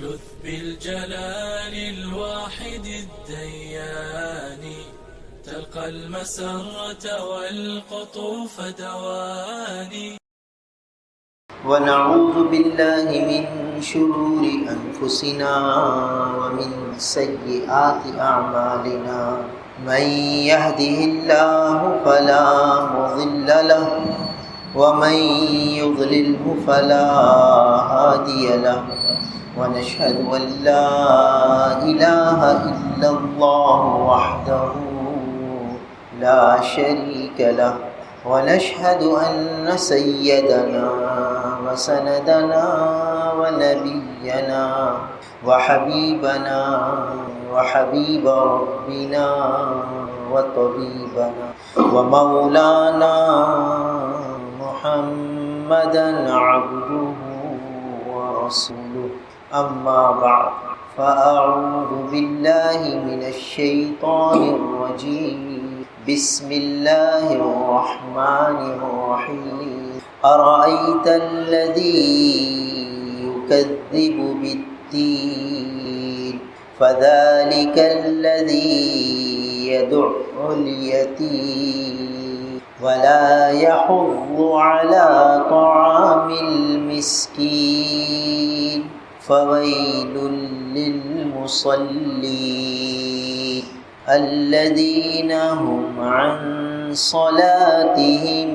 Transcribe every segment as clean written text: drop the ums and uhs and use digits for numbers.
لذ بالجلال الواحد الديان تلقى المسرة والقطوف دواني. ونعوذ بالله من شرور أنفسنا ومن سيئات أعمالنا من يهده الله فلا مضل له ومن يضلله فلا هادي له ونشهد أن لا إله إلا الله وحده لا شريك له ونشهد أن سيدنا وسندنا ونبينا وحبيبنا وحبيب ربنا وطبيبنا ومولانا محمدا عبده ورسوله. أما بعد فأعوذ بالله من الشيطان الرجيم. بسم الله الرحمن الرحيم. أرأيت الذي يكذب بالدين فذلك الذي يدع اليتيم ولا يحض على طعام المسكين فويل للمصلين الذين هم عن صلاتهم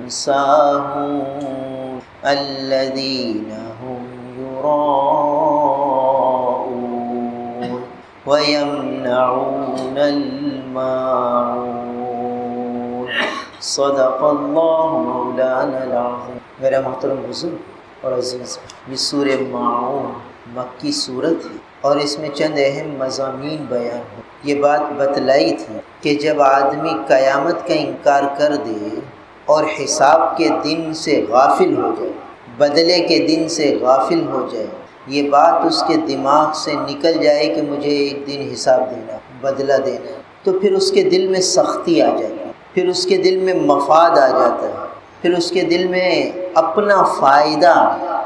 ساهون الذين هم يراءون ويمنعون الماعون. صدق اللہ مولانا العظیم. میرا محترم بزرگ اور عزیز، یہ سورہ ماعون مکی صورت ہے اور اس میں چند اہم مضامین بیان ہیں. یہ بات بتلائی تھی کہ جب آدمی قیامت کا انکار کر دے اور حساب کے دن سے غافل ہو جائے، بدلے کے دن سے غافل ہو جائے، یہ بات اس کے دماغ سے نکل جائے کہ مجھے ایک دن حساب دینا، بدلہ دینا، تو پھر اس کے دل میں سختی آ جاتی ہے، پھر اس کے دل میں مفاد آ جاتا ہے، پھر اس کے دل میں اپنا فائدہ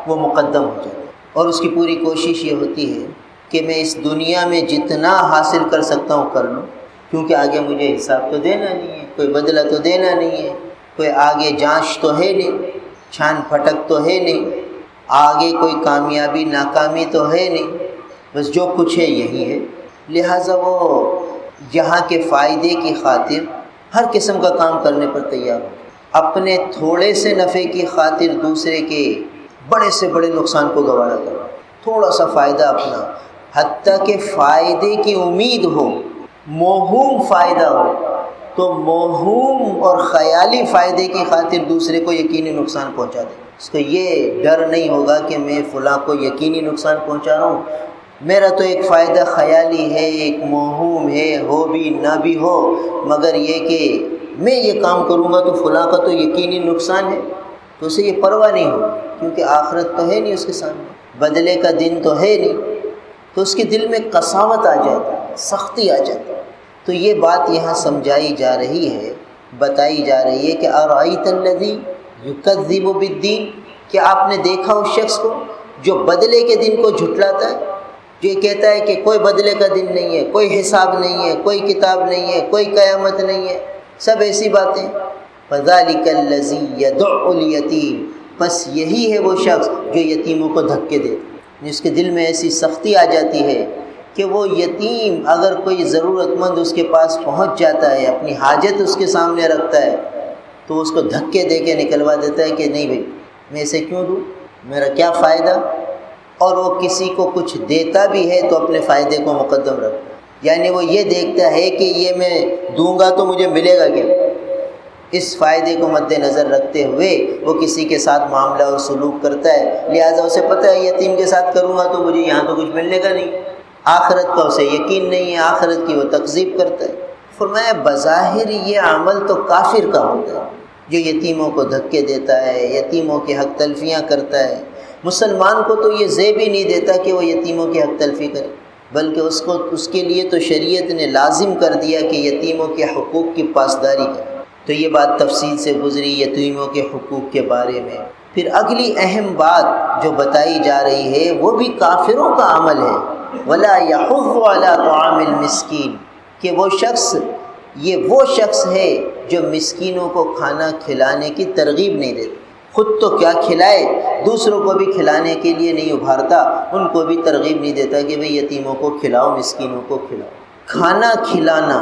وہ مقدم ہو جاتا ہے اور اس کی پوری کوشش یہ ہوتی ہے کہ میں اس دنیا میں جتنا حاصل کر سکتا ہوں کر لوں، کیونکہ آگے مجھے حساب تو دینا نہیں ہے، کوئی بدلہ تو دینا نہیں ہے، کوئی آگے جانچ تو ہے نہیں، چھان پھٹک تو ہے نہیں، آگے کوئی کامیابی ناکامی تو ہے نہیں، بس جو کچھ ہے یہی ہے. لہٰذا وہ یہاں کے فائدے کی خاطر ہر قسم کا کام کرنے پر تیار ہو، اپنے تھوڑے سے نفع کی خاطر دوسرے کے بڑے سے بڑے نقصان کو گوارا کرو، تھوڑا سا فائدہ اپنا، حتیٰ کہ فائدے کی امید ہو، موہوم فائدہ ہو تو موہوم اور خیالی فائدے کی خاطر دوسرے کو یقینی نقصان پہنچا دے. اس کو یہ ڈر نہیں ہوگا کہ میں فلاں کو یقینی نقصان پہنچا رہا ہوں، میرا تو ایک فائدہ خیالی ہے، ایک موہوم ہے، ہو بھی نہ بھی ہو، مگر یہ کہ میں یہ کام کروں گا تو فلاں کا تو یقینی نقصان ہے، تو اسے یہ پرواہ نہیں ہو، کیونکہ آخرت تو ہے نہیں اس کے سامنے، بدلے کا دن تو ہے نہیں، تو اس کے دل میں قساوت آ جاتی، سختی آ جاتی. تو یہ بات یہاں سمجھائی جا رہی ہے، بتائی جا رہی ہے کہ ارأیت الذی یکذب بالدین، کہ آپ نے دیکھا اس شخص کو جو بدلے کے دن کو جھٹلاتا ہے، جو یہ کہتا ہے کہ کوئی بدلے کا دن نہیں ہے، کوئی حساب نہیں ہے، کوئی کتاب نہیں ہے، کوئی قیامت نہیں ہے، سب ایسی باتیں. فذلک الذی یدع الیتیم، بس یہی ہے وہ شخص جو یتیموں کو دھکے دیتا ہے، جس کے دل میں ایسی سختی آ جاتی ہے کہ وہ یتیم اگر کوئی ضرورت مند اس کے پاس پہنچ جاتا ہے، اپنی حاجت اس کے سامنے رکھتا ہے، تو اس کو دھکے دے کے نکلوا دیتا ہے کہ نہیں بھائی میں اسے کیوں دوں، میرا کیا فائدہ. اور وہ کسی کو کچھ دیتا بھی ہے تو اپنے فائدے کو مقدم رکھتا ہے، یعنی وہ یہ دیکھتا ہے کہ یہ میں دوں گا تو مجھے ملے گا کیا، اس فائدے کو مد نظر رکھتے ہوئے وہ کسی کے ساتھ معاملہ اور سلوک کرتا ہے. لہٰذا اسے پتہ ہے یتیم کے ساتھ کروں گا تو مجھے یہاں تو کچھ ملنے کا نہیں، آخرت کا اسے یقین نہیں ہے، آخرت کی وہ تکذیب کرتا ہے. فرمایا بظاہر یہ عمل تو کافر کا ہوتا ہے جو یتیموں کو دھکے دیتا ہے، یتیموں کی حق تلفیاں کرتا ہے. مسلمان کو تو یہ زیب ہی نہیں دیتا کہ وہ یتیموں کی حق تلفی کرے، بلکہ اس کے لیے تو شریعت نے لازم کر دیا کہ یتیموں کے حقوق کی پاسداری کرے. تو یہ بات تفصیل سے گزری یتیموں کے حقوق کے بارے میں. پھر اگلی اہم بات جو بتائی جا رہی ہے وہ بھی کافروں کا عمل ہے، وَلَا يَحُضُّ عَلَىٰ طَعَامِ الْمِسْكِينِ، کہ وہ شخص ہے جو مسکینوں کو کھانا کھلانے کی ترغیب نہیں دیتا، خود تو کیا کھلائے، دوسروں کو بھی کھلانے کے لیے نہیں ابھارتا، ان کو بھی ترغیب نہیں دیتا کہ بھئی یتیموں کو کھلاؤ، مسکینوں کو کھلاؤ۔ کھانا کھلانا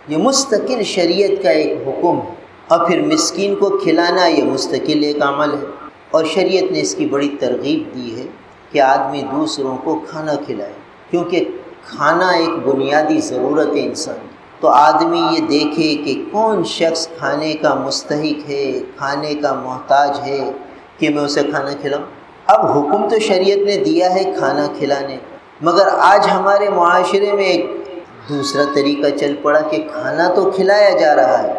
یہ مستقل شریعت کا ایک حکم ہے، اور پھر مسکین کو کھلانا یہ مستقل ایک عمل ہے، اور شریعت نے اس کی بڑی ترغیب دی ہے کہ آدمی دوسروں کو کھانا کھلائے، کیونکہ کھانا ایک بنیادی ضرورت ہے انسان۔ تو آدمی یہ دیکھے کہ کون شخص کھانے کا مستحق ہے، کھانے کا محتاج ہے، کہ میں اسے کھانا کھلاؤں۔ اب حکم تو شریعت نے دیا ہے کھانا کھلانے، مگر آج ہمارے معاشرے میں ایک دوسرا طریقہ چل پڑا کہ کھانا تو کھلایا جا رہا ہے،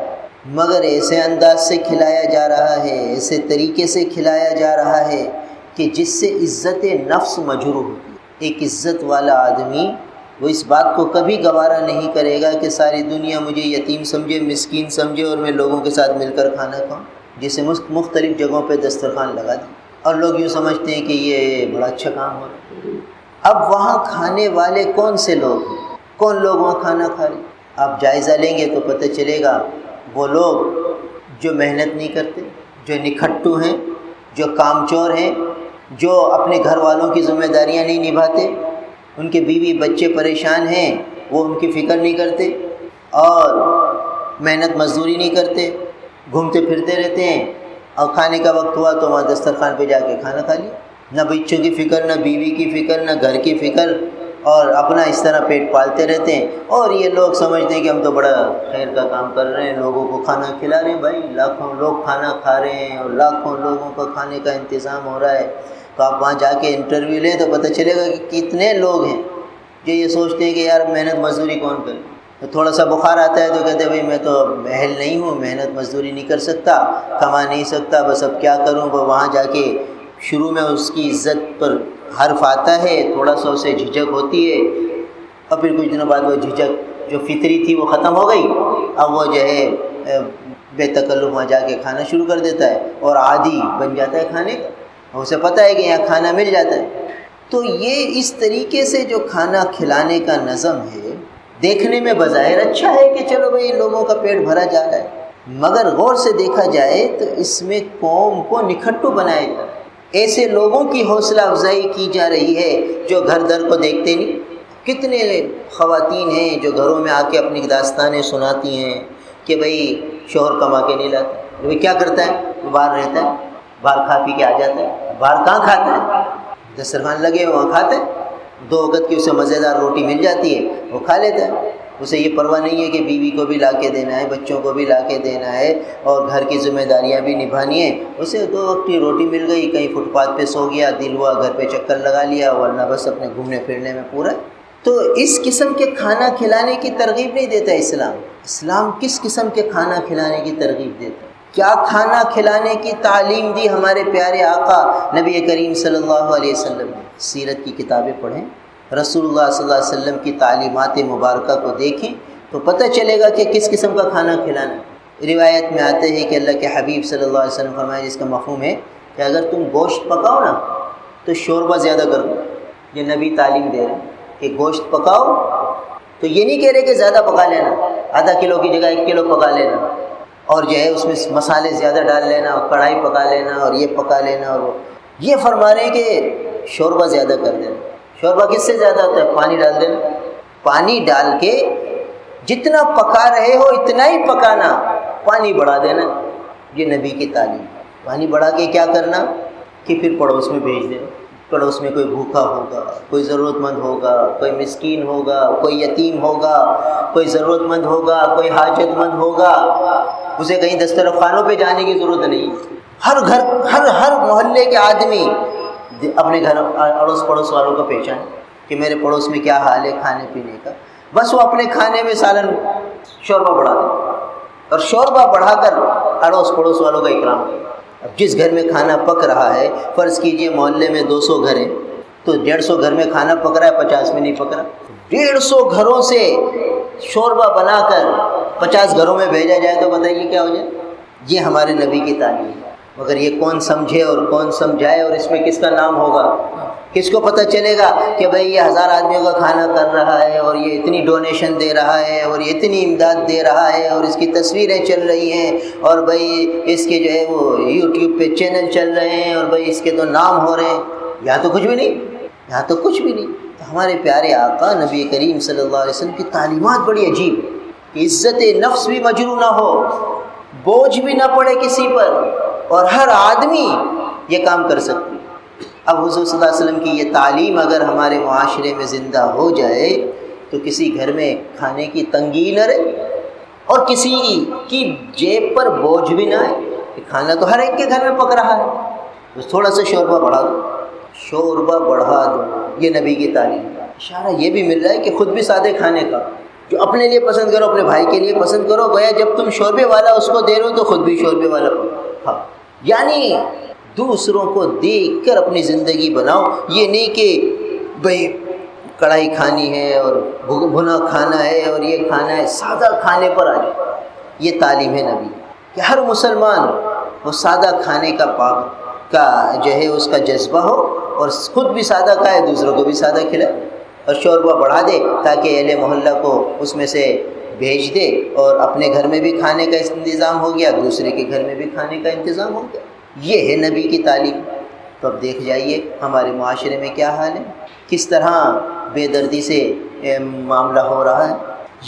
مگر ایسے انداز سے کھلایا جا رہا ہے، ایسے طریقے سے کھلایا جا رہا ہے کہ جس سے عزت نفس مجروح ہوتی ہے۔ ایک عزت والا آدمی وہ اس بات کو کبھی گوارا نہیں کرے گا کہ ساری دنیا مجھے یتیم سمجھے، مسکین سمجھے، اور میں لوگوں کے ساتھ مل کر کھانا کھاؤں، جسے مختلف جگہوں پہ دسترخوان لگا دی، اور لوگ یوں سمجھتے ہیں کہ یہ بڑا اچھا کام ہو رہا ہے۔ اب وہاں کھانے والے کون سے لوگ ہیں، کون لوگ وہاں کھانا کھا رہے ہیں؟ آپ جائزہ لیں گے تو پتہ چلے گا وہ لوگ جو محنت نہیں کرتے، جو نکھٹو ہیں، جو کام چور ہیں، جو اپنے گھر والوں کی ذمہ داریاں نہیں نبھاتے، ان کے بیوی بچے پریشان ہیں، وہ ان کی فکر نہیں کرتے، اور محنت مزدوری نہیں کرتے، گھومتے پھرتے رہتے ہیں، اور کھانے کا وقت ہوا تو وہاں دسترخوان پہ جا کے کھانا کھا لیا، نہ بچوں کی فکر، نہ بیوی کی فکر، نہ گھر کی فکر، اور اپنا اس طرح پیٹ پالتے رہتے ہیں۔ اور یہ لوگ سمجھتے ہیں کہ ہم تو بڑا خیر کا کام کر رہے ہیں، لوگوں کو کھانا کھلا رہے ہیں، بھائی لاکھوں لوگ کھانا کھا رہے ہیں اور لاکھوں لوگوں کا کھانے کا انتظام ہو رہا ہے۔ تو آپ وہاں جا کے انٹرویو لیں تو پتہ چلے گا کہ کتنے لوگ ہیں جو یہ سوچتے ہیں کہ یار محنت مزدوری کون کرے، تو تھوڑا سا بخار آتا ہے تو کہتے ہیں بھائی میں تو اہل نہیں ہوں، محنت مزدوری نہیں کر سکتا، کما نہیں سکتا، بس اب کیا کروں۔ وہاں جا کے شروع میں اس کی عزت پر حرف آتا ہے، تھوڑا سا اسے جھجک ہوتی ہے، اور پھر کچھ دنوں بعد وہ جھجک جو فطری تھی وہ ختم ہو گئی، اب وہ جو ہے بے تکلف وہاں جا کے کھانا شروع کر دیتا ہے، اور عادی بن جاتا ہے کھانے کا، اسے پتہ ہے کہ یہاں کھانا مل جاتا ہے۔ تو یہ اس طریقے سے جو کھانا کھلانے کا نظم ہے، دیکھنے میں بظاہر اچھا ہے کہ چلو بھئی لوگوں کا پیٹ بھرا جا رہا ہے، مگر غور سے دیکھا جائے تو اس میں قوم کو نکھٹو بنایا جا رہا ہے، ایسے لوگوں کی حوصلہ افزائی کی جا رہی ہے جو گھر در کو دیکھتے نہیں۔ کتنے خواتین ہیں جو گھروں میں آ کے اپنی داستانیں سناتی ہیں کہ بھئی شوہر کما کے نہیں لاتا، وہ کیا کرتا ہے، وہ باہر رہتا ہے، باہر کھا پی کے آ جاتا ہے، باہر کہاں کھاتا ہے، دسترخوان لگے وہاں کھاتا ہے، 2 وقت کی اسے مزیدار روٹی مل جاتی ہے وہ کھا لیتا ہے، اسے یہ پرواہ نہیں ہے کہ بیوی کو بھی لا کے دینا ہے، بچوں کو بھی لا کے دینا ہے، اور گھر کی ذمہ داریاں بھی نبھانی ہیں۔ اسے 2 وقت کی روٹی مل گئی، کہیں فٹ پاتھ پہ سو گیا، دل ہوا گھر پہ چکر لگا لیا، ورنہ بس اپنے گھومنے پھرنے میں پورا۔ تو اس قسم کے کھانا کھلانے کی ترغیب نہیں دیتا اسلام کس قسم کے کھانا کھلانے کی ترغیب دیتا ہے؟ کیا کھانا کھلانے کی تعلیم دی ہمارے پیارے آقا نبی کریم صلی اللہ علیہ وسلم نے؟ سیرت کی کتابیں پڑھیں، رسول اللہ صلی اللہ علیہ وسلم کی تعلیمات مبارکہ کو دیکھیں تو پتہ چلے گا کہ کس قسم کا کھانا کھلانا ہے۔ روایت میں آتے ہیں کہ اللہ کے حبیب صلی اللہ علیہ وسلم فرمایا، جس کا مفہوم ہے کہ اگر تم گوشت پکاؤ نا تو شوربہ زیادہ کر دو۔ یہ نبی تعلیم دے رہے ہیں کہ گوشت پکاؤ تو یہ نہیں کہہ رہے کہ زیادہ پکا لینا، آدھا کلو کی جگہ 1 کلو پکا لینا، اور جو ہے اس میں مسالے زیادہ ڈال لینا، اور کڑھائی پکا لینا، اور یہ پکا لینا، اور وہ یہ فرما رہے ہیں کہ شوربہ زیادہ کر دینا۔ شوربہ کس سے زیادہ ہوتا ہے؟ پانی ڈال دینا، پانی ڈال کے جتنا پکا رہے ہو اتنا ہی پکانا، پانی بڑھا دینا۔ یہ نبی کی تعلیم۔ پانی بڑھا کے کیا کرنا کہ پھر پڑوس میں بھیج دینا، پڑوس میں کوئی بھوکا ہوگا، کوئی ضرورت مند ہوگا، کوئی مسکین ہوگا، کوئی یتیم ہوگا، کوئی ضرورت مند ہوگا، کوئی حاجت مند ہوگا، اسے کہیں دسترخوانوں پہ جانے کی ضرورت نہیں۔ ہر گھر ہر محلے کے آدمی اپنے گھر اڑوس پڑوس والوں کو پہچانے کہ میرے پڑوس میں کیا حال ہے کھانے پینے کا، بس وہ اپنے کھانے میں سالن شوربہ بڑھا دیں، اور شوربہ بڑھا کر اڑوس پڑوس والوں کا اکرام کریں۔ اب جس گھر میں کھانا پک رہا ہے، فرض کیجئے محلے میں 200 گھر ہیں تو 150 گھر میں کھانا پک رہا ہے، 50 میں نہیں پک رہا، 150 گھروں سے شوربہ بنا کر 50 گھروں میں بھیجا جائے تو بتائیے کیا ہو جائے؟ یہ ہمارے نبی کی تعلیم ہے۔ مگر یہ کون سمجھے اور کون سمجھائے اور اس میں کس کا نام ہوگا؟ کس کو پتہ چلے گا کہ بھئی یہ 1000 آدمیوں کا کھانا کر رہا ہے اور یہ اتنی ڈونیشن دے رہا ہے اور یہ اتنی امداد دے رہا ہے اور اس کی تصویریں چل رہی ہیں اور بھئی اس کے جو ہے وہ یوٹیوب پہ چینل چل رہے ہیں اور بھئی اس کے تو نام ہو رہے ہیں. یہاں تو کچھ بھی نہیں، یہاں تو کچھ بھی نہیں. تو ہمارے پیارے آقا نبی کریم صلی اللہ علیہ وسلم کی تعلیمات بڑی عجیب ہے کہ عزت نفس بھی مجروح نہ ہو، بوجھ بھی نہ پڑے کسی پر، اور ہر آدمی یہ کام کر سکتے. اب حضور صلی اللہ علیہ وسلم کی یہ تعلیم اگر ہمارے معاشرے میں زندہ ہو جائے تو کسی گھر میں کھانے کی تنگی نہ رہے اور کسی کی جیب پر بوجھ بھی نہ آئے کہ کھانا تو ہر ایک کے گھر میں پک رہا ہے، تو تھوڑا سا شوربہ بڑھا دو، شوربہ بڑھا دو. یہ نبی کی تعلیم. اشارہ یہ بھی مل رہا ہے کہ خود بھی سادے کھانے کا جو اپنے لیے پسند کرو اپنے بھائی کے لیے پسند کرو. گویا جب تم شوربے والا اس کو دے رہے ہو تو خود بھی شوربے والا ہاں، یعنی دوسروں کو دیکھ کر اپنی زندگی بناؤ. یہ نہیں کہ بھئی کڑھائی کھانی ہے اور بھنا کھانا ہے اور یہ کھانا ہے، سادہ کھانے پر آ جاؤ. یہ تعلیم ہے نبی کہ ہر مسلمان وہ سادہ کھانے کا جو ہے اس کا جذبہ ہو اور خود بھی سادہ کھائے، دوسروں کو بھی سادہ کھلائے اور شوربہ بڑھا دے تاکہ اہل محلہ کو اس میں سے بھیج دے اور اپنے گھر میں بھی کھانے کا انتظام ہو گیا، دوسرے کے گھر میں بھی کھانے کا انتظام ہو گیا. یہ ہے نبی کی تعلیم. تو اب دیکھ جائیے ہمارے معاشرے میں کیا حال ہے، کس طرح بے دردی سے معاملہ ہو رہا ہے.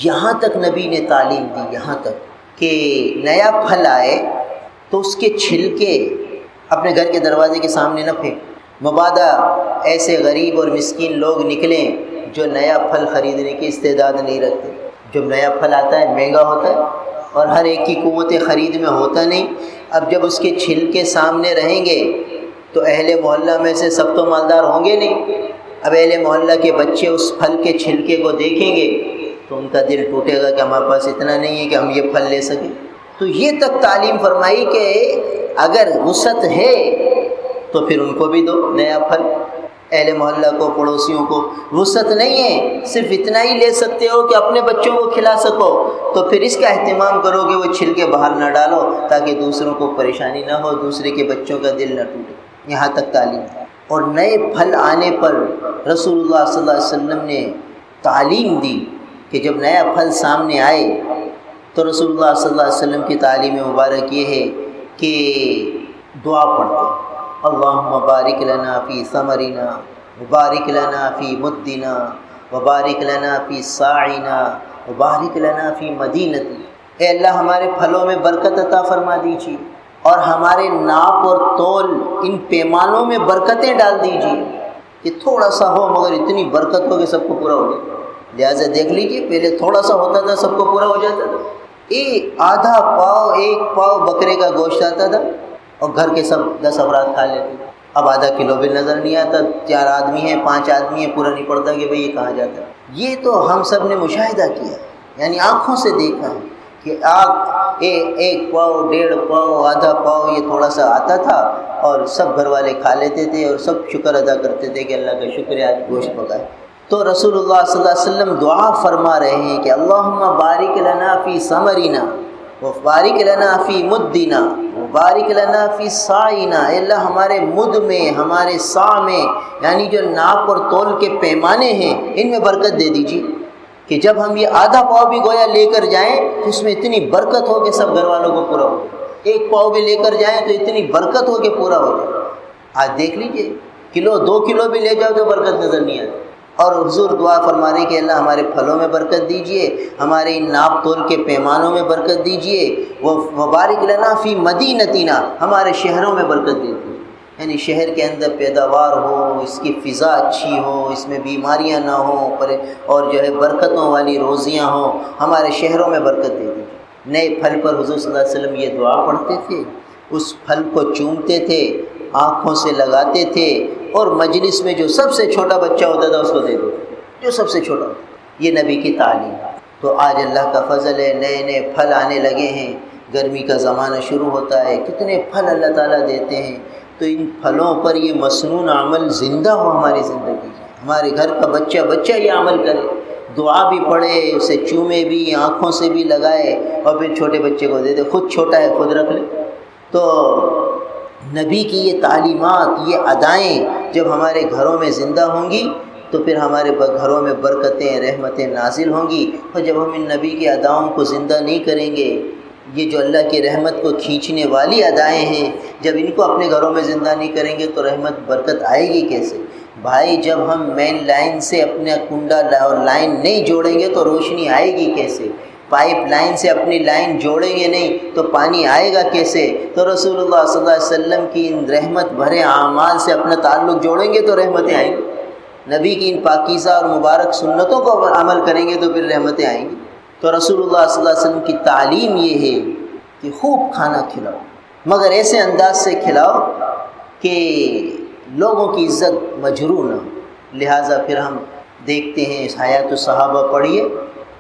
یہاں تک نبی نے تعلیم دی، یہاں تک کہ نیا پھل آئے تو اس کے چھلکے اپنے گھر کے دروازے کے سامنے نہ پھینک. مبادا ایسے غریب اور مسکین لوگ نکلیں جو نیا پھل خریدنے کی استعداد نہیں رکھتے. جب نیا پھل آتا ہے مہنگا ہوتا ہے اور ہر ایک کی قوت خرید میں ہوتا نہیں. اب جب اس کے چھلکے سامنے رہیں گے تو اہل محلہ میں سے سب تو مالدار ہوں گے نہیں. اب اہل محلہ کے بچے اس پھل کے چھلکے کو دیکھیں گے تو ان کا دل ٹوٹے گا کہ ہمارے پاس اتنا نہیں ہے کہ ہم یہ پھل لے سکیں. تو یہ تک تعلیم فرمائی کہ اگر وسعت ہے تو پھر ان کو بھی دو نیا پھل. اہل محلہ کو، پڑوسیوں کو وسعت نہیں ہے، صرف اتنا ہی لے سکتے ہو کہ اپنے بچوں کو کھلا سکو، تو پھر اس کا اہتمام کرو کہ وہ چھلکے باہر نہ ڈالو تاکہ دوسروں کو پریشانی نہ ہو، دوسرے کے بچوں کا دل نہ ٹوٹے. یہاں تک تعلیم. اور نئے پھل آنے پر رسول اللہ صلی اللہ علیہ وسلم نے تعلیم دی کہ جب نیا پھل سامنے آئے تو رسول اللہ صلی اللہ علیہ وسلم کی تعلیم مبارک یہ ہے کہ دعا پڑھتے، اللہم بارک لنا فی ثمرنا وبارک لنا فی مدنا وبارک لنا فی ساعنا وبارک لنا فی مدینتی. اے اللہ ہمارے پھلوں میں برکت عطا فرما دیجیے اور ہمارے ناپ اور تول ان پیمانوں میں برکتیں ڈال دیجیے کہ تھوڑا سا ہو مگر اتنی برکت ہو کہ سب کو پورا ہو جائے. لہٰذا دیکھ لیجیے پہلے تھوڑا سا ہوتا تھا سب کو پورا ہو جاتا تھا. آدھا پاؤ 1 پاؤ بکرے کا گوشت آتا تھا اور گھر کے سب 10 افراد کھا لیتے. اب آدھا کلو بھی نظر نہیں آتا. 4 آدمی ہیں 5 آدمی ہیں، پورا نہیں پڑتا کہ بھئی یہ کہاں جاتا ہے. یہ تو ہم سب نے مشاہدہ کیا، یعنی آنکھوں سے دیکھا ہے کہ آپ 1 پاؤ 1.5 پاؤ آدھا پاؤ یہ تھوڑا سا آتا تھا اور سب گھر والے کھا لیتے تھے اور سب شکر ادا کرتے تھے کہ اللہ کا شکر ہے آج گوشت پکائے. تو رسول اللہ صلی اللہ علیہ وسلم دعا فرما رہے ہیں کہ اللہم بارک لنا فی ثمرنا وبارک لنا فی مدنا وبارک لنا فی ساعنا. اے اللہ ہمارے مد میں، ہمارے سا میں، یعنی جو ناپ اور تول کے پیمانے ہیں ان میں برکت دے دیجیے کہ جب ہم یہ آدھا پاؤ بھی گویا لے کر جائیں تو اس میں اتنی برکت ہو کہ سب گھر والوں کو پورا ہو. 1 پاؤ بھی لے کر جائیں تو اتنی برکت ہو کہ پورا ہو جائے. آج دیکھ لیجئے کلو 2 کلو بھی لے جاؤ تو برکت نظر نہیں آتی. اور حضور دعا فرما رہے کہ اللہ ہمارے پھلوں میں برکت دیجئے، ہمارے ان ناپ تول کے پیمانوں میں برکت دیجئے، وہ مبارک لنا فی مدینتنا، ہمارے شہروں میں برکت دیجئے. یعنی شہر کے اندر پیداوار ہو، اس کی فضا اچھی ہو، اس میں بیماریاں نہ ہوں اور جو ہے برکتوں والی روزیاں ہوں، ہمارے شہروں میں برکت دے دیجیے. نئے پھل پر حضور صلی اللہ علیہ وسلم یہ دعا پڑھتے تھے، اس پھل کو چومتے تھے، آنکھوں سے لگاتے تھے اور مجلس میں جو سب سے چھوٹا بچہ ہوتا تھا اس کو دے دیتے، جو سب سے چھوٹا. یہ نبی کی تعلیم. تو آج اللہ کا فضل ہے، نئے نئے پھل آنے لگے ہیں، گرمی کا زمانہ شروع ہوتا ہے، کتنے پھل اللہ تعالیٰ دیتے ہیں. تو ان پھلوں پر یہ مسنون عمل زندہ ہو ہماری زندگی میں. ہمارے گھر کا بچہ یہ عمل کرے، دعا بھی پڑھے، اسے چومے بھی، آنکھوں سے بھی لگائے اور پھر چھوٹے بچے کو دے دے. خود چھوٹا ہے خود رکھ لے. تو نبی کی یہ تعلیمات، یہ ادائیں جب ہمارے گھروں میں زندہ ہوں گی تو پھر ہمارے گھروں میں برکتیں، رحمتیں نازل ہوں گی۔ اور جب ہم ان نبی کی اداؤں کو زندہ نہیں کریں گے، یہ جو اللہ کی رحمت کو کھینچنے والی ادائیں ہیں، جب ان کو اپنے گھروں میں زندہ نہیں کریں گے تو رحمت برکت آئے گی کیسے؟ بھائی جب ہم مین لائن سے اپنا کنڈا اور لائن نہیں جوڑیں گے تو روشنی آئے گی کیسے؟ پائپ لائن سے اپنی لائن جوڑیں گے نہیں تو پانی آئے گا کیسے؟ تو رسول اللہ صلی اللہ علیہ وسلم کی ان رحمت بھرے اعمال سے اپنا تعلق جوڑیں گے تو رحمتیں آئیں گی۔ نبی کی ان پاکیزہ اور مبارک سنتوں کو عمل کریں گے تو پھر رحمتیں آئیں گی۔ تو رسول اللہ صلی اللہ علیہ وسلم کی تعلیم یہ ہے کہ خوب کھانا کھلاؤ، مگر ایسے انداز سے کھلاؤ کہ لوگوں کی عزت مجروح نہ ہو۔ لہٰذا پھر ہم دیکھتے ہیں حیات الصحابہ پڑھیے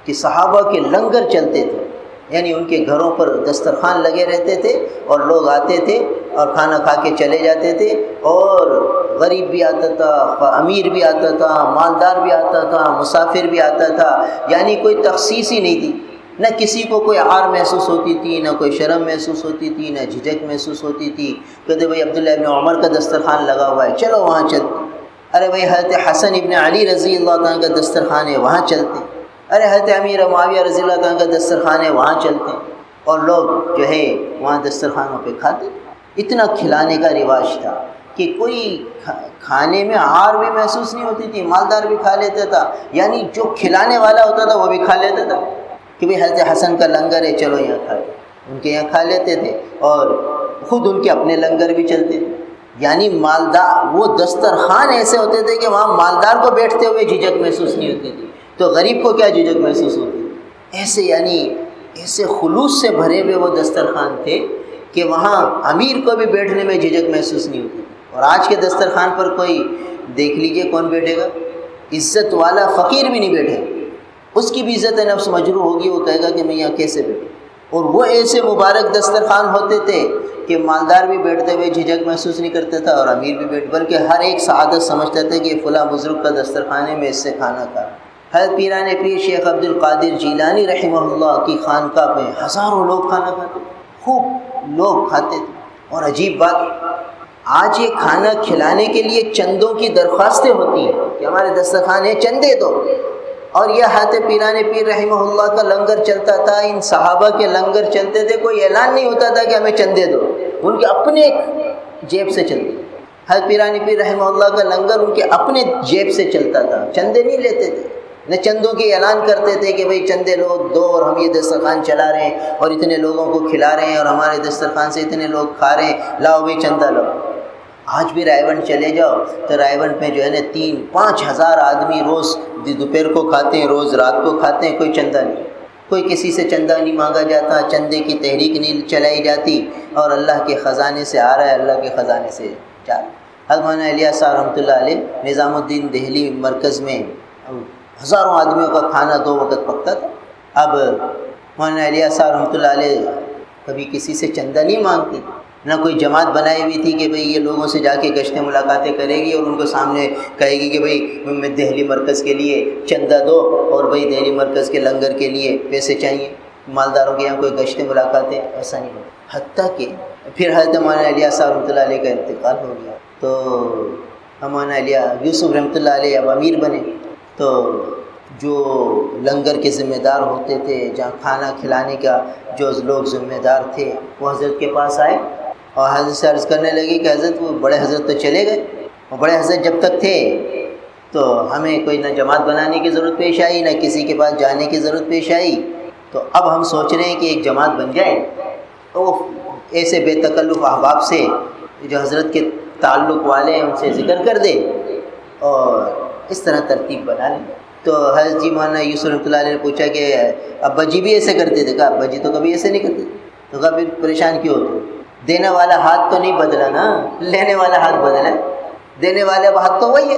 کہ صحابہ کے لنگر چلتے تھے، یعنی ان کے گھروں پر دسترخوان لگے رہتے تھے اور لوگ آتے تھے اور کھانا کھا کے چلے جاتے تھے، اور غریب بھی آتا تھا، امیر بھی آتا تھا، مالدار بھی آتا تھا، مسافر بھی آتا تھا، یعنی کوئی تخصیص ہی نہیں تھی۔ نہ کسی کو کوئی عار محسوس ہوتی تھی، نہ کوئی شرم محسوس ہوتی تھی، نہ جھجک محسوس ہوتی تھی۔ کہتے بھائی عبداللہ ابن عمر کا دسترخوان لگا ہوا ہے، چلو وہاں چلتے۔ ارے بھائی حضرت حسن ابن علی رضی اللہ عنہ کا دسترخوان ہے، وہاں چلتے۔ ارے حضرت امیر معاویہ رضی اللہ عنہ کا دسترخوان ہے، وہاں چلتے، اور لوگ جو ہے وہاں دسترخوانوں پہ کھاتے۔ اتنا کھلانے کا رواج تھا کہ کوئی کھانے میں عار بھی محسوس نہیں ہوتی تھی، مالدار بھی کھا لیتا تھا، یعنی جو کھلانے والا ہوتا تھا وہ بھی کھا لیتا تھا کہ بھئی حضرت حسن کا لنگر ہے، چلو یہاں کھا لیں۔ ان کے یہاں کھا لیتے تھے، اور خود ان کے اپنے لنگر بھی چلتے تھے۔ یعنی مالدار، وہ دسترخوان ایسے ہوتے تھے کہ وہاں مالدار کو بیٹھتے ہوئے جھجک محسوس نہیں ہوتی تھی، تو غریب کو کیا جھجک محسوس ہوتی؟ ایسے یعنی ایسے خلوص سے بھرے ہوئے وہ دسترخوان تھے کہ وہاں امیر کو بھی بیٹھنے میں جھجک محسوس نہیں ہوتی۔ اور آج کے دسترخوان پر کوئی دیکھ لیجئے کون بیٹھے گا؟ عزت والا فقیر بھی نہیں بیٹھے، اس کی بھی عزت نفس مجروح ہوگی، وہ کہے گا کہ میں یہاں کیسے بیٹھوں۔ اور وہ ایسے مبارک دسترخوان ہوتے تھے کہ مالدار بھی بیٹھتے ہوئے جھجک محسوس نہیں کرتا تھا اور امیر بھی بلکہ ہر ایک سعادت سمجھتا تھا کہ فلاں بزرگ کا دسترخوان ہے، میں اس سے کھانا کھا۔ حضرت پیران پیر شیخ عبد القادر جیلانی رحمہ اللہ کی خانقاہ میں ہزاروں لوگ کھانا کھاتے، خوب لوگ کھاتے تھے۔ اور عجیب بات، آج یہ کھانا کھلانے کے لیے چندوں کی درخواستیں ہوتی ہیں کہ ہمارے دسترخوان ہے، چندے دو۔ اور یہ حضرت پیران پیر رحمہ اللہ کا لنگر چلتا تھا، ان صحابہ کے لنگر چلتے تھے، کوئی اعلان نہیں ہوتا تھا کہ ہمیں چندے دو، ان کے اپنے جیب سے چلتے۔ حضرت پیران پیر رحمہ اللہ کا لنگر ان کے اپنے جیب سے چلتا تھا، چندے نہیں لیتے تھے، نہ چندوں کی اعلان کرتے تھے کہ بھئی چندے لوگ دو اور ہم یہ دسترخوان چلا رہے ہیں اور اتنے لوگوں کو کھلا رہے ہیں اور ہمارے دسترخوان سے اتنے لوگ کھا رہے ہیں، لاؤ بھئی چندہ لاؤ۔ آج بھی رائے گنج چلے جاؤ تو رائے گنج میں جو ہے نا 3-5 ہزار آدمی روز دوپہر کو کھاتے ہیں، روز رات کو کھاتے ہیں، کوئی چندہ نہیں، کوئی کسی سے چندہ نہیں مانگا جاتا، چندے کی تحریک نہیں چلائی جاتی، اور اللہ کے خزانے سے آ رہا ہے، اللہ کے خزانے سے جا رہا ہے۔ حضرت مولانا الیاس صاحب رحمۃ اللہ علیہ نظام الدین دہلی مرکز میں ہزاروں آدمیوں کا کھانا 2 وقت پکتا تھا۔ اب مولانا الیاس صاحب رحمۃ اللہ علیہ کبھی کسی سے چندہ نہیں مانگتے، نہ کوئی جماعت بنائی ہوئی تھی کہ بھئی یہ لوگوں سے جا کے گشتیں ملاقاتیں کرے گی اور ان کو سامنے کہے گی کہ بھئی میں دہلی مرکز کے لیے چندہ دو اور بھئی دہلی مرکز کے لنگر کے لیے پیسے چاہیے۔ مالداروں کے یہاں کوئی گشتیں ملاقاتیں ایسا نہیں ہوتا۔ حتیٰ کہ پھر حضرت مولانا الیاس صاحب رحمۃ اللہ علیہ کا انتقال ہو گیا تو مولانا الیاس یوسف رحمۃ اللہ علیہ اب امیر بنے، تو جو لنگر کے ذمہ دار ہوتے تھے، جہاں کھانا کھلانے کا جو لوگ ذمہ دار تھے، وہ حضرت کے پاس آئے اور حضرت سے عرض کرنے لگے کہ حضرت وہ بڑے حضرت تو چلے گئے، اور بڑے حضرت جب تک تھے تو ہمیں کوئی نہ جماعت بنانے کی ضرورت پیش آئی، نہ کسی کے پاس جانے کی ضرورت پیش آئی، تو اب ہم سوچ رہے ہیں کہ ایک جماعت بن جائے، تو وہ ایسے بے تکلف احباب سے جو حضرت کے تعلق والے ہیں ان سے ذکر کر دے اور اس طرح ترتیب بنا لیں۔ تو حضرت جی مولانا یوسف رحمۃ اللہ علیہ نے پوچھا کہ ابا جی بھی ایسے کرتے تھے؟ کہا ابا جی تو کبھی ایسے نہیں کرتے۔ تو کہا پھر پریشان کیوں ہوتے؟ دینے والا ہاتھ تو نہیں بدلا نا، لینے والا ہاتھ بدلا ہے، دینے والے ہاتھ تو وہی ہے،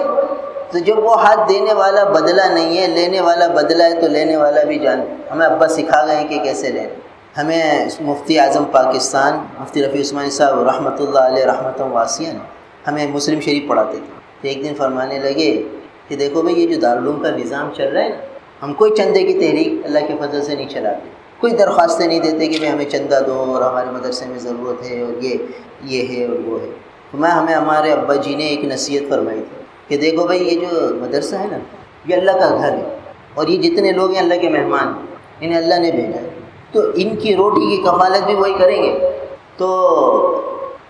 تو جب وہ ہاتھ دینے والا بدلا نہیں ہے، لینے والا بدلا ہے، تو لینے والا بھی جان۔ ہمیں ابا سکھا گئے کہ کیسے لینا۔ ہمیں مفتی اعظم پاکستان مفتی رفیع عثمانی صاحب رحمۃ اللہ علیہ رحمۃ واسعہ نے ہمیں مسلم شریف پڑھاتے تھے، تو ایک دن فرمانے لگے کہ دیکھو بھئی یہ جو دارالعلوم کا نظام چل رہا ہے نا، ہم کوئی چندے کی تحریک اللہ کے فضل سے نہیں چلاتے، کوئی درخواستیں نہیں دیتے کہ ہمیں چندہ دو اور ہمارے مدرسے میں ضرورت ہے اور یہ ہے اور وہ ہے۔ تو ہمیں ہمارے ابا جی نے ایک نصیحت فرمائی تھی کہ دیکھو بھائی، یہ جو مدرسہ ہے نا، یہ اللہ کا گھر ہے، اور یہ جتنے لوگ ہیں اللہ کے مہمان ہیں، انہیں اللہ نے بھیجا ہے، تو ان کی روٹی کی کفالت بھی وہی کریں گے۔ تو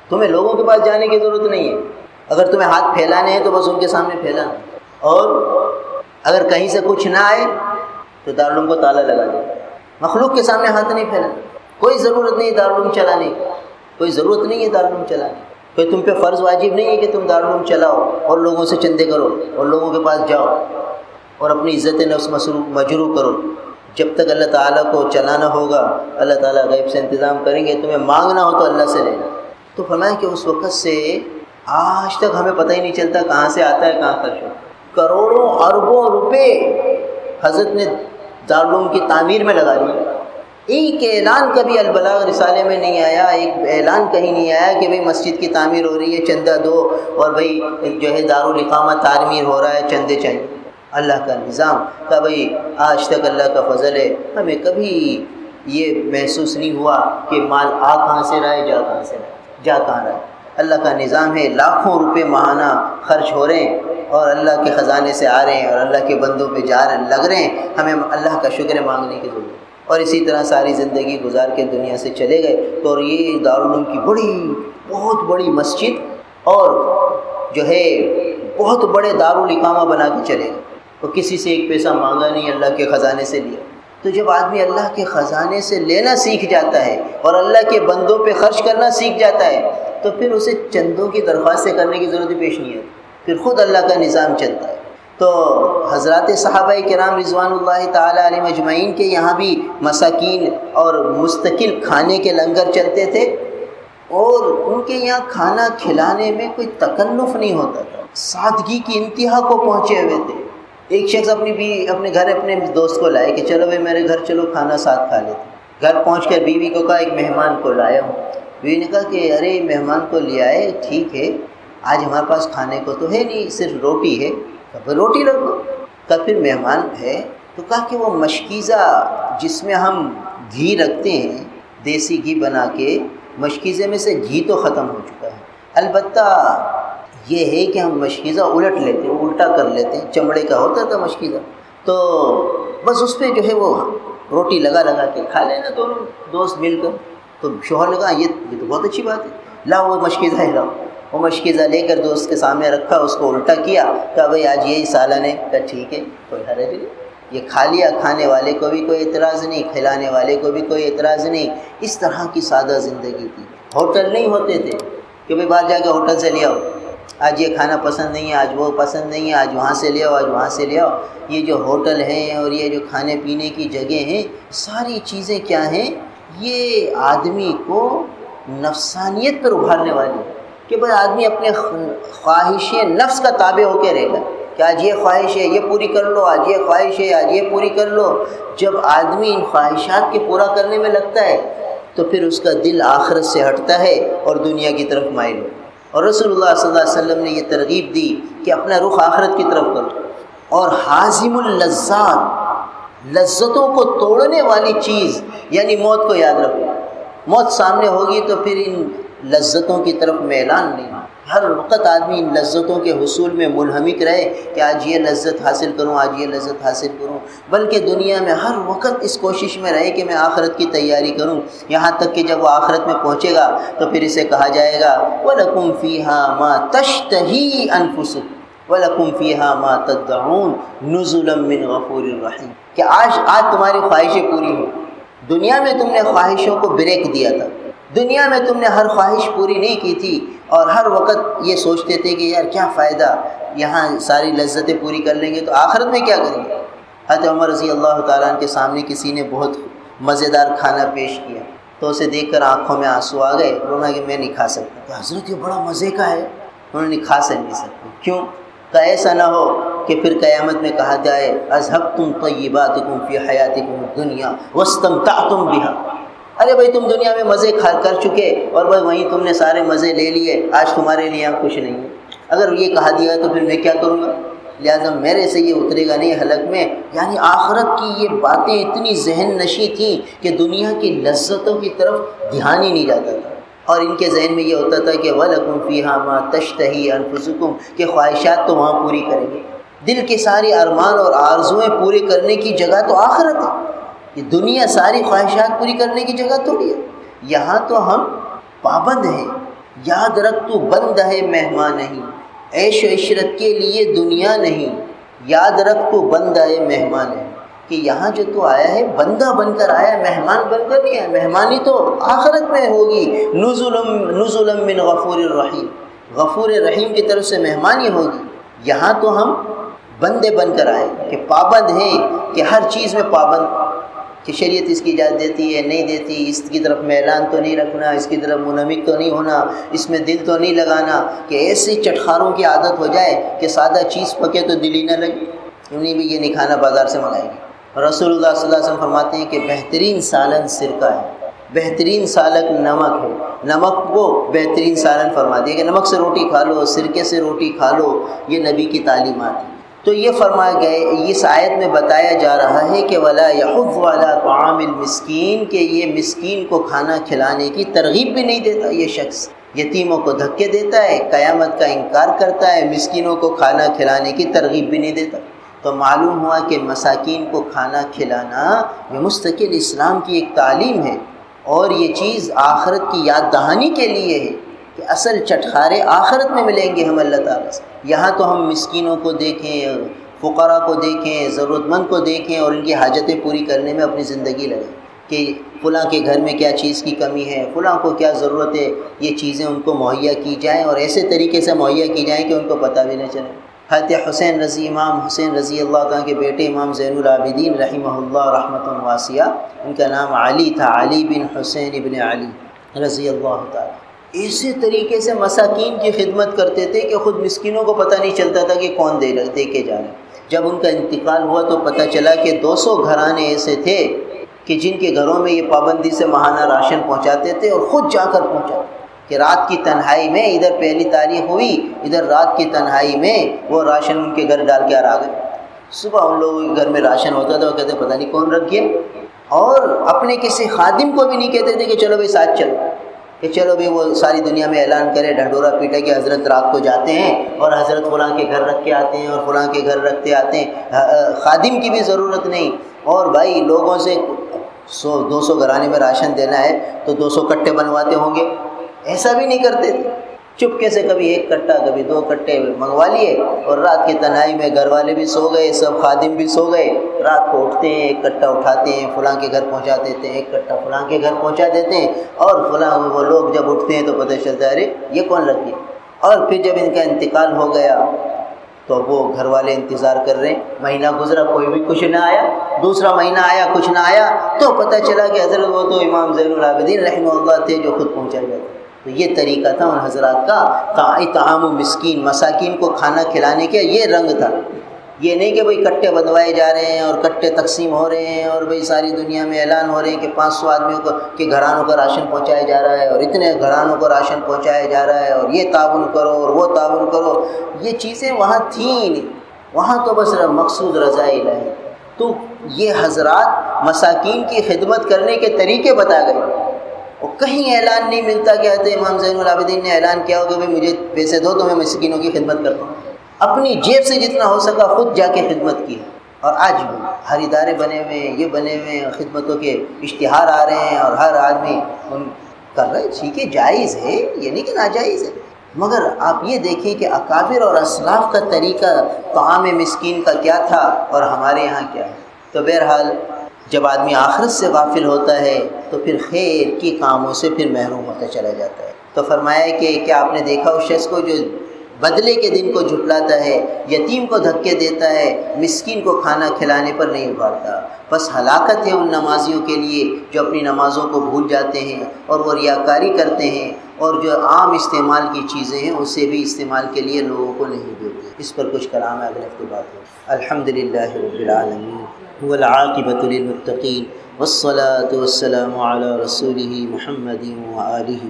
تمہیں لوگوں کے پاس جانے کی ضرورت نہیں ہے، اگر تمہیں ہاتھ پھیلانے ہیں تو بس ان کے سامنے پھیلانا، اور اگر کہیں سے کچھ نہ آئے تو دارالعلوم کو تالا لگا دیں۔ مخلوق کے سامنے ہاتھ نہیں پھیلانا، کوئی ضرورت نہیں ہے دارالعلوم چلانے کی، کوئی ضرورت نہیں ہے دارالعلوم چلانے کی، کوئی تم پہ فرض واجب نہیں ہے کہ تم دارالعلوم چلاؤ اور لوگوں سے چندے کرو اور لوگوں کے پاس جاؤ اور اپنی عزت نفس مجروح کرو۔ جب تک اللہ تعالیٰ کو چلانا ہوگا، اللہ تعالیٰ غیب سے انتظام کریں گے، تمہیں مانگنا ہو تو اللہ سے لینا۔ تو فرمایا کہ اس وقت سے آج تک ہمیں پتہ ہی نہیں چلتا کہاں سے آتا ہے کہاں خرچ ہوتا ہے۔ کروڑوں اربوں روپے حضرت نے دارالعلوم کی تعمیر میں لگا دیا۔ ایک اعلان کبھی البلاغ رسالے میں نہیں آیا، ایک اعلان کہیں نہیں آیا کہ بھئی مسجد کی تعمیر ہو رہی ہے، چندہ دو، اور بھئی جو ہے دارالاقامہ تعمیر ہو رہا ہے، چندے چاہیے۔ اللہ کا نظام کا بھئی آج تک اللہ کا فضل ہے، ہمیں کبھی یہ محسوس نہیں ہوا کہ مال آ کہاں سے رہا ہے، جا کہاں سے رہا ہے، جا کہاں رہا ہے۔ اللہ کا نظام ہے، لاکھوں روپے ماہانہ خرچ ہو رہے ہیں اور اللہ کے خزانے سے آ رہے ہیں اور اللہ کے بندوں پہ لگ رہے ہیں۔ ہمیں اللہ کا شکر مانگنے کی ضرورت ہے۔ اور اسی طرح ساری زندگی گزار کے دنیا سے چلے گئے، تو اور یہ دارالعلوم کی بہت بڑی مسجد اور جو ہے بہت بڑے دارالاقامہ بنا کے چلے گئے، تو کسی سے ایک پیسہ مانگا نہیں، اللہ کے خزانے سے لیا۔ تو جب آدمی اللہ کے خزانے سے لینا سیکھ جاتا ہے اور اللہ کے بندوں پہ خرچ کرنا سیکھ جاتا ہے، تو پھر اسے چندوں کی درخواستیں کرنے کی ضرورت پیش نہیں ہے، پھر خود اللہ کا نظام چلتا ہے۔ تو حضرات صحابہ کرام رضوان اللہ تعالی علیہم اجمعین کے یہاں بھی مساکین اور مستقل کھانے کے لنگر چلتے تھے، اور ان کے یہاں کھانا کھلانے میں کوئی تکلف نہیں ہوتا تھا، سادگی کی انتہا کو پہنچے ہوئے تھے۔ ایک شخص اپنے گھر اپنے دوست کو لائے کہ چلو بھائی میرے گھر چلو کھانا ساتھ کھا لیتے۔ گھر پہنچ کر بیوی کو کہا ایک مہمان کو لایا ہوں۔ بیوی نے کہا کہ ارے مہمان کو لے آئے، ٹھیک ہے، آج ہمارے پاس کھانے کو تو ہے نہیں، صرف روٹی ہے، پھر روٹی رکھ دو۔ کہا پھر مہمان ہے تو کہا کہ وہ مشکیزہ جس میں ہم گھی رکھتے ہیں، دیسی گھی بنا کے، مشکیزے میں سے گھی تو ختم ہو چکا ہے، البتہ یہ ہے کہ ہم مشکیزہ الٹ لیتے ہیں، الٹا کر لیتے ہیں، چمڑے کا ہوتا تھا مشکیزہ، تو بس اس پہ جو ہے وہ روٹی لگا کے کھا لینا دونوں دوست مل کر۔ تو شوہر نے کہا یہ تو بہت اچھی بات ہے، لاؤ وہ مشکیزہ ہے، لاؤ۔ وہ مشکیزہ لے کر دوست کے سامنے رکھا، اس کو الٹا کیا، کہا بھائی آج یہی سالن ہے۔ کہا ٹھیک ہے، کوئی حرج نہیں۔ یہ کھا لیا، کھانے والے کو بھی کوئی اعتراض نہیں، کھلانے والے کو بھی کوئی اعتراض نہیں۔ اس طرح کی سادہ زندگی تھی۔ ہوٹل نہیں ہوتے تھے کہ بھائی باہر جا کے ہوٹل سے لے آؤ، آج یہ کھانا پسند نہیں ہے، آج وہ پسند نہیں ہے، آج وہاں سے لے آؤ، آج وہاں سے لے آؤ۔ یہ جو ہوٹل ہیں اور یہ جو کھانے پینے کی جگہ ہیں، ساری چیزیں کیا ہیں؟ یہ آدمی کو نفسانیت پر ابھارنے والی ہے کہ بھائی آدمی اپنے خواہش نفس کا تابع ہو کے رہے گا کہ آج یہ خواہش ہے یہ پوری کر لو، آج یہ خواہش ہے آج یہ پوری کر لو۔ جب آدمی ان خواہشات کے پورا کرنے میں لگتا ہے تو پھر اس کا دل آخرت سے ہٹتا ہے اور دنیا کی طرف مائل ہو۔ اور رسول اللہ صلی اللہ علیہ وسلم نے یہ ترغیب دی کہ اپنا رخ آخرت کی طرف کرو، اور حازم اللذات، لذتوں کو توڑنے والی چیز یعنی موت کو یاد رکھو۔ موت سامنے ہوگی تو پھر ان لذتوں کی طرف میلان نہیں، ہر وقت آدمی ان لذتوں کے حصول میں منہمک رہے کہ آج یہ لذت حاصل کروں، آج یہ لذت حاصل کروں، بلکہ دنیا میں ہر وقت اس کوشش میں رہے کہ میں آخرت کی تیاری کروں، یہاں تک کہ جب وہ آخرت میں پہنچے گا تو پھر اسے کہا جائے گا وَلَكُمْ فِيهَا مَا تَشْتَهِي أَنفُسُكُمْ وَلَكُمْ فِيهَا مَا تَدَّعُونَ نُزُلًا مِّن غَفُورٍ رَحِيمٍ، کہ آج تمہاری خواہشیں پوری ہوں۔ دنیا میں تم نے خواہشوں کو بریک دیا تھا، دنیا میں تم نے ہر خواہش پوری نہیں کی تھی اور ہر وقت یہ سوچتے تھے کہ یار کیا فائدہ، یہاں ساری لذتیں پوری کر لیں گے تو آخرت میں کیا کریں گے۔ حضرت عمر رضی اللہ تعالیٰ عنہ کے سامنے کسی نے بہت مزیدار کھانا پیش کیا تو اسے دیکھ کر آنکھوں میں آنسو آ گئے، انہوں نے کہ میں نہیں کھا سکتا۔ کہ حضرت یہ بڑا مزے کا ہے، انہوں نے کھا نہیں سکتے۔ کیوں؟ کہ ایسا نہ ہو کہ پھر قیامت میں کہا جائے اذھبتم طیباتکم فی حیاتکم الدنیا واستمتعتم بها، ارے بھائی تم دنیا میں مزے کر چکے اور بھائی وہیں تم نے سارے مزے لے لیے، آج تمہارے لیے یہاں کچھ نہیں ہے۔ اگر یہ کہا دیا تو پھر میں کیا کروں گا؟ لہٰذا میرے سے یہ اترے گا نہیں حلق میں. یعنی آخرت کی یہ باتیں اتنی ذہن نشیں تھیں کہ دنیا کی لذتوں کی طرف دھیان ہی نہیں جاتا تھا، اور ان کے ذہن میں یہ ہوتا تھا کہ وَلَكُمْ فِيهَا مَا تَشْتَهِي أَنفُسُكُمْ کہ خواہشات تو وہاں پوری کریں گے. دل کے سارے ارمان اور آرزویں پورے کرنے کی جگہ تو آخرت ہے. یہ دنیا ساری خواہشات پوری کرنے کی جگہ تھوڑی ہے. یہاں تو ہم پابند ہیں. یاد رکھ تو بند ہے مہمان نہیں، عیش و عشرت کے لیے دنیا نہیں. یاد رکھ تو بند ہے مہمان ہے، کہ یہاں جو تو آیا ہے بندہ بن کر آیا، مہمان بن کر نہیں آیا. مہمانی تو آخرت میں ہوگی. نزلا من غفور الرحیم، غفور رحیم کی طرف سے مہمانی ہوگی. یہاں تو ہم بندے بن کر آئے کہ پابند ہیں، کہ ہر چیز میں پابند، کہ شریعت اس کی اجازت دیتی ہے نہیں دیتی، اس کی طرف میلان تو نہیں رکھنا، اس کی طرف منہمک تو نہیں ہونا، اس میں دل تو نہیں لگانا، کہ ایسے چٹخاروں کی عادت ہو جائے کہ سادہ چیز پکے تو دل ہی نہ لگے. انہیں بھی یہ نہیں کھانا، بازار سے منگائیں گے. رسول اللہ صلی اللہ علیہ وسلم فرماتے ہیں کہ بہترین سالن سرکہ ہے، بہترین سالن نمک ہے. نمک کو بہترین سالن فرما دیا کہ نمک سے روٹی کھا لو، سرکے سے روٹی کھا لو. یہ نبی کی تعلیمات ہیں. تو یہ فرمایا گئے، اس آیت میں بتایا جا رہا ہے کہ وَلَا يَحُضُّ عَلَىٰ طَعَامِ الْمِسْكِينِ کہ یہ مسکین کو کھانا کھلانے کی ترغیب بھی نہیں دیتا. یہ شخص یتیموں کو دھکے دیتا ہے، قیامت کا انکار کرتا ہے، مسکینوں کو کھانا کھلانے کی ترغیب بھی نہیں دیتا. تو معلوم ہوا کہ مساکین کو کھانا کھلانا یہ مستقل اسلام کی ایک تعلیم ہے، اور یہ چیز آخرت کی یاد دہانی کے لیے ہے کہ اصل چٹخارے آخرت میں ملیں گے ہم اللہ تعالیٰ سے. یہاں تو ہم مسکینوں کو دیکھیں، فقراء کو دیکھیں، ضرورت مند کو دیکھیں اور ان کی حاجتیں پوری کرنے میں اپنی زندگی لگیں کہ فلاں کے گھر میں کیا چیز کی کمی ہے، فلاں کو کیا ضرورت ہے. یہ چیزیں ان کو مہیا کی جائیں، اور ایسے طریقے سے مہیا کی جائیں کہ ان کو پتہ بھی نہ چلے. حضرت حسین رضی، امام حسین رضی اللہ تعالیٰ کے بیٹے امام زین العابدین رحمہ اللہ رحمۃ واسعہ، ان کا نام علی تھا، علی بن حسین ابن علی رضی اللہ تعالیٰ. اسی طریقے سے مساکین کی خدمت کرتے تھے کہ خود مسکینوں کو پتہ نہیں چلتا تھا کہ کون دے کے جا رہے. جب ان کا انتقال ہوا تو پتہ چلا کہ 200 گھرانے ایسے تھے کہ جن کے گھروں میں یہ پابندی سے ماہانہ راشن پہنچاتے تھے، اور خود جا کر پہنچاتے کہ رات کی تنہائی میں، ادھر پہلی تاریخ ہوئی، ادھر رات کی تنہائی میں وہ راشن ان کے گھر ڈال کے آ گئے. صبح ان لوگوں کے گھر میں راشن ہوتا تھا، وہ کہتے پتہ نہیں کون رکھ گیا، اور اپنے کسی خادم کو بھی نہیں کہتے تھے کہ چلو بھائی ساتھ چلو، کہ چلو بھائی وہ ساری دنیا میں اعلان کرے، ڈھنڈورا پیٹے کہ حضرت رات کو جاتے ہیں اور حضرت فلاں کے گھر رکھ کے آتے ہیں اور فلاں کے گھر رکھتے آتے ہیں. خادم کی بھی ضرورت نہیں. اور بھائی لوگوں سے 200 گھرانے میں راشن دینا ہے تو 200 کٹے بنواتے ہوں گے، ایسا بھی نہیں کرتے تھے. چپکے سے کبھی 1 کٹا کبھی 2 کٹے منگوا لیے، اور رات کی تنہائی میں گھر والے بھی سو گئے، سب خادم بھی سو گئے. رات کو اٹھتے ہیں، 1 کٹا اٹھاتے ہیں، فلاں کے گھر پہنچا دیتے ہیں، 1 کٹا فلاں کے گھر پہنچا دیتے ہیں. اور فلاں وہ لوگ جب اٹھتے ہیں تو پتہ چلتا ہے ارے یہ کون رکھ گیا. اور پھر جب ان کا انتقال ہو گیا تو وہ گھر والے انتظار کر رہے ہیں. مہینہ گزرا، کوئی بھی کچھ نہ آیا. دوسرا مہینہ آیا، کچھ نہ آیا. تو پتہ چلا کہ حضرت وہ تو امام زین العابدین رحمہ اللہ تھے جو خود پہنچائے جاتے. تو یہ طریقہ تھا ان حضرات کا، طعام مسکین، مساکین کو کھانا کھلانے کا یہ رنگ تھا. یہ نہیں کہ بھئی کٹے بندوائے جا رہے ہیں اور کٹے تقسیم ہو رہے ہیں اور بھئی ساری دنیا میں اعلان ہو رہے ہیں کہ 500 آدمیوں کو کے گھرانوں کا راشن پہنچایا جا رہا ہے اور اتنے گھرانوں کو راشن پہنچایا جا رہا ہے اور یہ تعاون کرو اور وہ تعاون کرو. یہ چیزیں وہاں تھیں نہیں. وہاں تو بس مقصود رضا الہی. تو یہ حضرات مساکین کی خدمت کرنے کے طریقے بتا گئے. اور کہیں اعلان نہیں ملتا کہ حضرت امام زین العابدین نے اعلان کیا ہو کہ بھئی مجھے پیسے دو تو میں مسکینوں کی خدمت کرتا ہوں. اپنی جیب سے جتنا ہو سکا خود جا کے خدمت کی. اور آج بھی ہر ادارے بنے ہوئے ہیں، یہ بنے ہوئے ہیں، خدمتوں کے اشتہار آ رہے ہیں اور ہر آدمی ان کر رہے. ٹھیک ہے، جائز ہے، یہ نہیں کہ ناجائز ہے، مگر آپ یہ دیکھیں کہ اکابر اور اسلاف کا طریقہ طعام مسکین کا کیا تھا اور ہمارے یہاں کیا ہے. تو بہرحال جب آدمی آخرت سے غافل ہوتا ہے تو پھر خیر کے کاموں سے پھر محروم ہوتا چلا جاتا ہے. تو فرمایا کہ کیا آپ نے دیکھا اس شخص کو جو بدلے کے دن کو جھٹلاتا ہے، یتیم کو دھکے دیتا ہے، مسکین کو کھانا کھلانے پر نہیں ابھارتا. بس ہلاکت ہے ان نمازیوں کے لیے جو اپنی نمازوں کو بھول جاتے ہیں اور وہ ریاکاری کرتے ہیں اور جو عام استعمال کی چیزیں ہیں اسے بھی استعمال کے لیے لوگوں کو نہیں دیتے. اس پر کچھ کلام ہے، اگلے ہفتے بات ہو. الحمدللہ رب العالمین والعاقبۃ للمتقین والصلاة والسلام علی رسولہ محمد وآلہ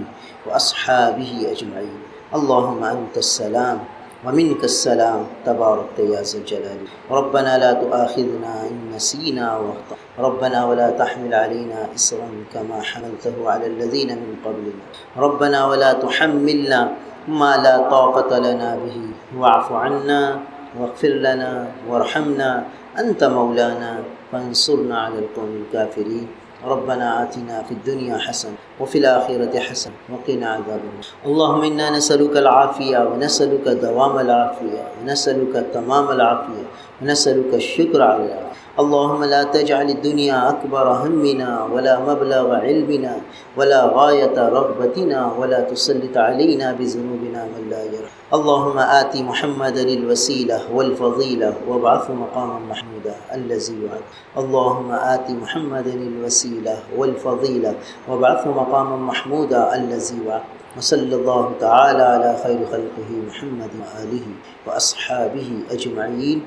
واصحابہ اجمعین. اللہم انت السلام ومنك السلام تبارك يا ذا الجلال. ربنا لا تؤاخذنا إن نسينا واخطأنا. ربنا ولا تحمل علينا إصرا كما حملته على الذين من قبلنا. ربنا ولا تحملنا ما لا طاقة لنا به واعف عنا واغفر لنا وارحمنا أنت مولانا فانصرنا على القوم الكافرين. ربنا آتنا في الدنيا حسنة وفي الآخرة حسنة وقنا عذاب النار. اللهم إنا نسألك العافية ونسألك دوام العافية ونسألك تمام العافية ونسألك الشكر على العافية. اللهم لا تجعل الدنيا أكبر همنا ولا مبلغ علمنا ولا غاية رغبتنا ولا تسلط علينا بذنوبنا من لا يرحم. اللهم آت محمدا الوسيلة والفضيلة وابعثه مقاما محمودا الذي وعد. اللهم آت محمدا الوسيلة والفضيلة وابعثه مقاما محمودا الذي وعد. وصلى الله تعالى على خير خلقه محمد وآله وأصحابه أجمعين.